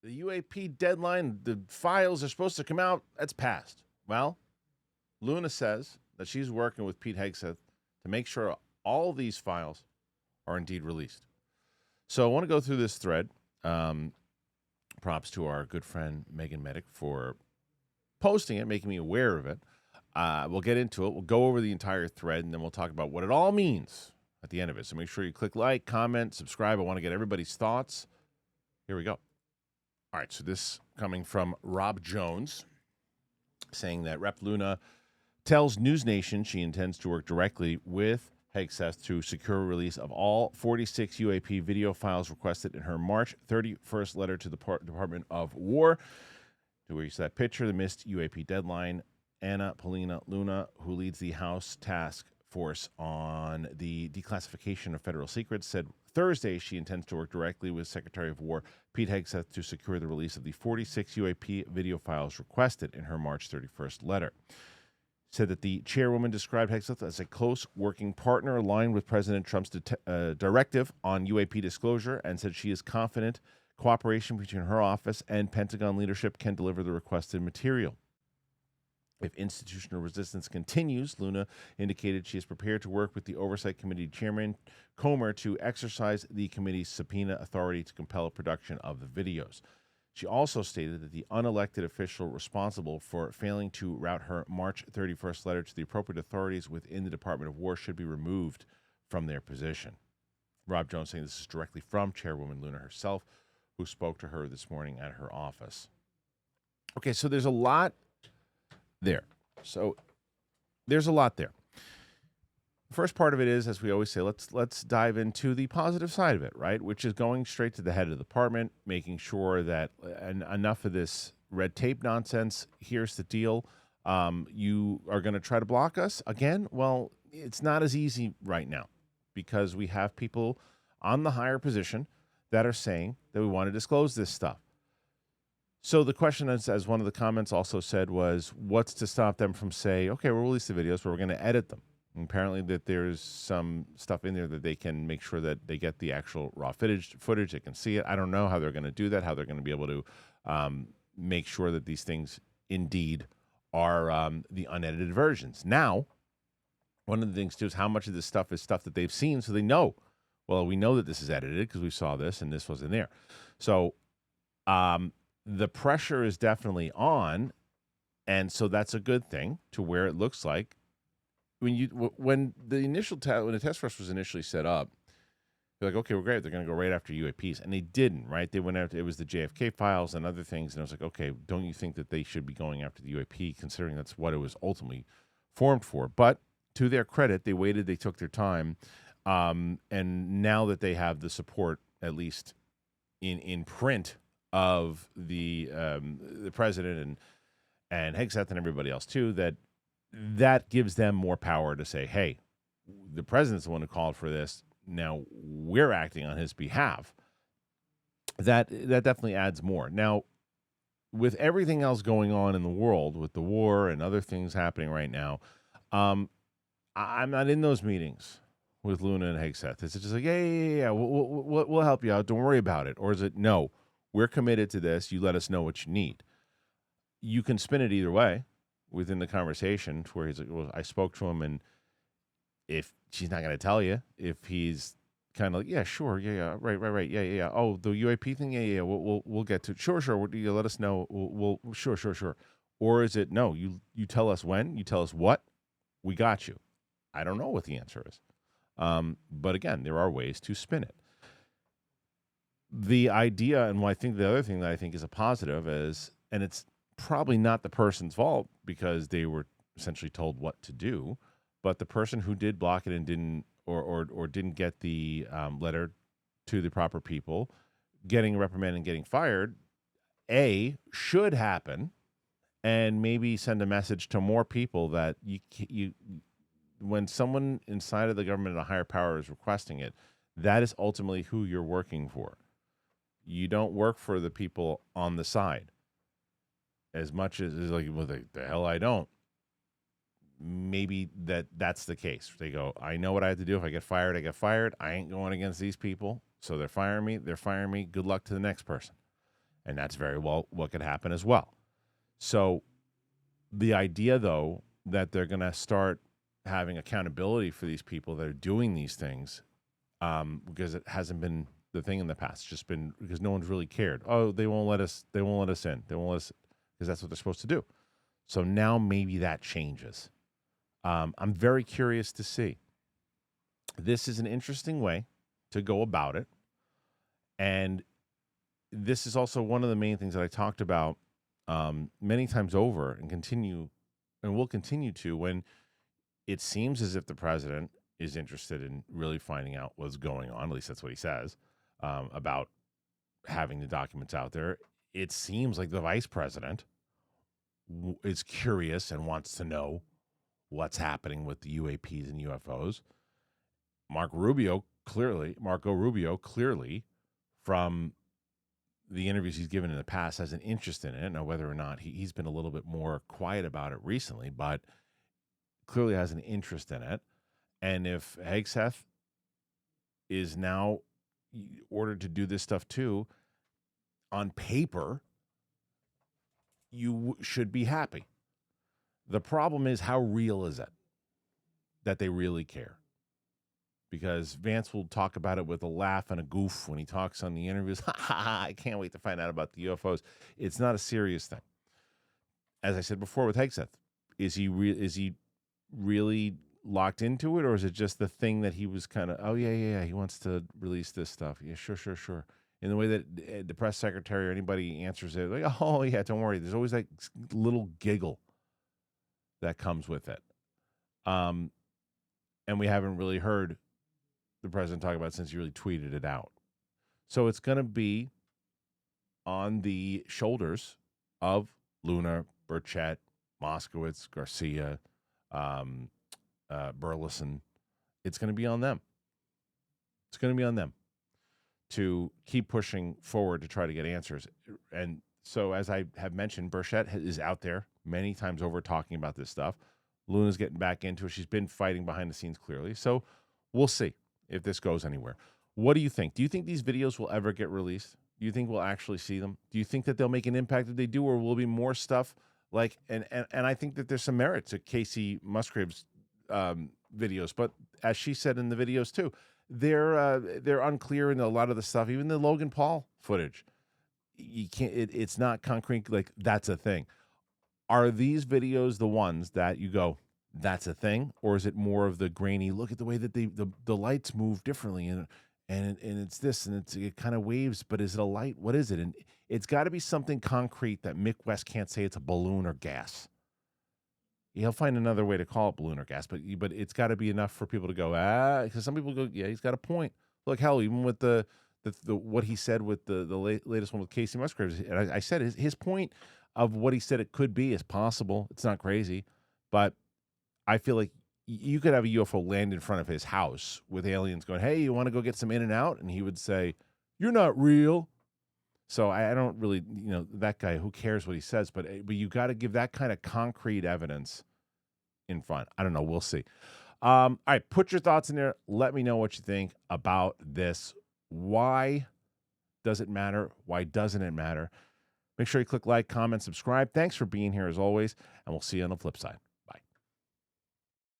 The UAP deadline, the files are supposed to come out. That's passed. Well, Luna says that she's working with Pete Hegseth to make sure all these files are indeed released. So I want to go through this thread. Props to our good friend Megan Medic for posting it, making me aware of it. We'll get into it. We'll go over the entire thread, and then we'll talk about what it all means at the end of it. So make sure you click like, comment, subscribe. I want to get everybody's thoughts. Here we go. All right, so this coming from Rob Jones, saying that Rep. Luna tells NewsNation she intends to work directly with Hegseth to secure release of all 46 UAP video files requested in her March 31st letter to the Department of War. To where you see that picture, the missed UAP deadline. Anna Paulina Luna, who leads the House Task Force on the Declassification of Federal Secrets, said Thursday she intends to work directly with Secretary of War Pete Hegseth to secure the release of the 46 UAP video files requested in her March 31st letter. Said that the chairwoman described Hegseth as a close working partner aligned with President Trump's directive on UAP disclosure, and said she is confident cooperation between her office and Pentagon leadership can deliver the requested material. If institutional resistance continues, Luna indicated she is prepared to work with the Oversight Committee Chairman Comer to exercise the committee's subpoena authority to compel production of the videos. She also stated that the unelected official responsible for failing to route her March 31st letter to the appropriate authorities within the Department of War should be removed from their position. Rob Jones saying this is directly from Chairwoman Luna herself, who spoke to her this morning at her office. Okay, so there's a lot there. The first part of it is, as we always say, let's dive into the positive side of it, right? Which is going straight to the head of the department, making sure that enough of this red tape nonsense. Here's the deal. You are going to try to block us again? Well, it's not as easy right now because we have people on the higher position that are saying that we want to disclose this stuff. So the question is, as one of the comments also said, was what's to stop them from saying, okay, we'll release the videos, but we're going to edit them. And apparently that there's some stuff in there that they can make sure that they get the actual raw footage, they can see it. I don't know how they're going to do that, how they're going to be able to make sure that these things indeed are the unedited versions. Now, one of the things, too, is how much of this stuff is stuff that they've seen, so they know. Well, we know that this is edited because we saw this and this wasn't there. So the pressure is definitely on, and so that's a good thing to where it looks like when the test force was initially set up, they're like, okay, we're great. They're going to go right after UAPs, and they didn't, right? They went after, it was the JFK files and other things, and I was like, okay, don't you think that they should be going after the UAP, considering that's what it was ultimately formed for? But to their credit, they waited, they took their time, and now that they have the support, at least in print, of the president and Hegseth and everybody else too, that gives them more power to say, hey, the president's the one who called for this. Now we're acting on his behalf. That definitely adds more. Now, with everything else going on in the world, with the war and other things happening right now, I'm not in those meetings with Luna and Hegseth. Is it just like, yeah, we'll help you out. Don't worry about it. Or is it, no, we're committed to this. You let us know what you need. You can spin it either way within the conversation, where he's like, well, I spoke to him, and if she's not going to tell you, if he's kind of like, yeah, sure, yeah, right, yeah. Oh, the UAP thing, yeah, we'll get to it. Sure, you let us know. We'll sure. Or is it, no, you tell us when, you tell us what, we got you. I don't know what the answer is. But again, there are ways to spin it. The idea, and I think the other thing that I think is a positive is, and it's probably not the person's fault because they were essentially told what to do, but the person who did block it and didn't or didn't get the letter to the proper people, getting reprimanded and getting fired, should happen, and maybe send a message to more people that you when someone inside of the government at a higher power is requesting it, that is ultimately who you're working for. You don't work for the people on the side. As much as it's like, well, the hell I don't. Maybe that's the case. They go, I know what I have to do. If I get fired, I get fired. I ain't going against these people. So they're firing me. Good luck to the next person. And that's very well what could happen as well. So the idea, though, that they're going to start having accountability for these people that are doing these things, because it hasn't been the thing in the past. It's just been because no one's really cared. Oh, they won't let us in. They won't let us, because that's what they're supposed to do. So now maybe that changes. I'm very curious to see. This is an interesting way to go about it. And this is also one of the main things that I talked about many times over and will continue to, when it seems as if the president is interested in really finding out what's going on. At least that's what he says about having the documents out there. It seems like the vice president is curious and wants to know what's happening with the UAPs and UFOs. Marco Rubio, clearly, from the interviews he's given in the past, has an interest in it. Now, whether or not he's been a little bit more quiet about it recently, but clearly has an interest in it. And if Hegseth is now ordered to do this stuff too, on paper, you should be happy. The problem is, how real is it that they really care? Because Vance will talk about it with a laugh and a goof when he talks on the interviews. I can't wait to find out about the UFOs. It's not a serious thing. As I said before with Hegseth, is he really locked into it, or is it just the thing that he was kind of, oh, yeah, he wants to release this stuff. Yeah, sure. In the way that the press secretary or anybody answers it, like, oh, yeah, don't worry. There's always that little giggle that comes with it. And we haven't really heard the president talk about it since he really tweeted it out. So it's going to be on the shoulders of Luna, Burchett, Moskowitz, Garcia, Burleson. It's going to be on them. It's going to be on them to keep pushing forward to try to get answers. And so, as I have mentioned, Burchett is out there many times over talking about this stuff. Luna's getting back into it. She's been fighting behind the scenes clearly. So we'll see if this goes anywhere. What do you think? Do you think these videos will ever get released? Do you think we'll actually see them? Do you think that they'll make an impact if they do, or will be more stuff like, and I think that there's some merit to Casey Musgrave's videos, but as she said in the videos too, they're unclear in a lot of the stuff, even the Logan Paul footage. You can't, it's not concrete, like that's a thing. Are these videos the ones that you go, that's a thing? Or is it more of the grainy, look at the way that the lights move differently and it's this and it kind of waves, but is it a light? What is it? And it's got to be something concrete that Mick West can't say it's a balloon or gas. He'll find another way to call it balloon or gas, but it's got to be enough for people to go, because some people go, yeah, he's got a point. Look, hell, even with the what he said with the latest one with Casey Musgraves, and I said his point of what he said it could be is possible. It's not crazy, but I feel like you could have a UFO land in front of his house with aliens going, hey, you want to go get some in and out? And he would say, you're not real. So I don't really, that guy, who cares what he says, but you got to give that kind of concrete evidence in front. I don't know. We'll see. All right. Put your thoughts in there. Let me know what you think about this. Why does it matter? Why doesn't it matter? Make sure you click like, comment, subscribe. Thanks for being here as always, and we'll see you on the flip side.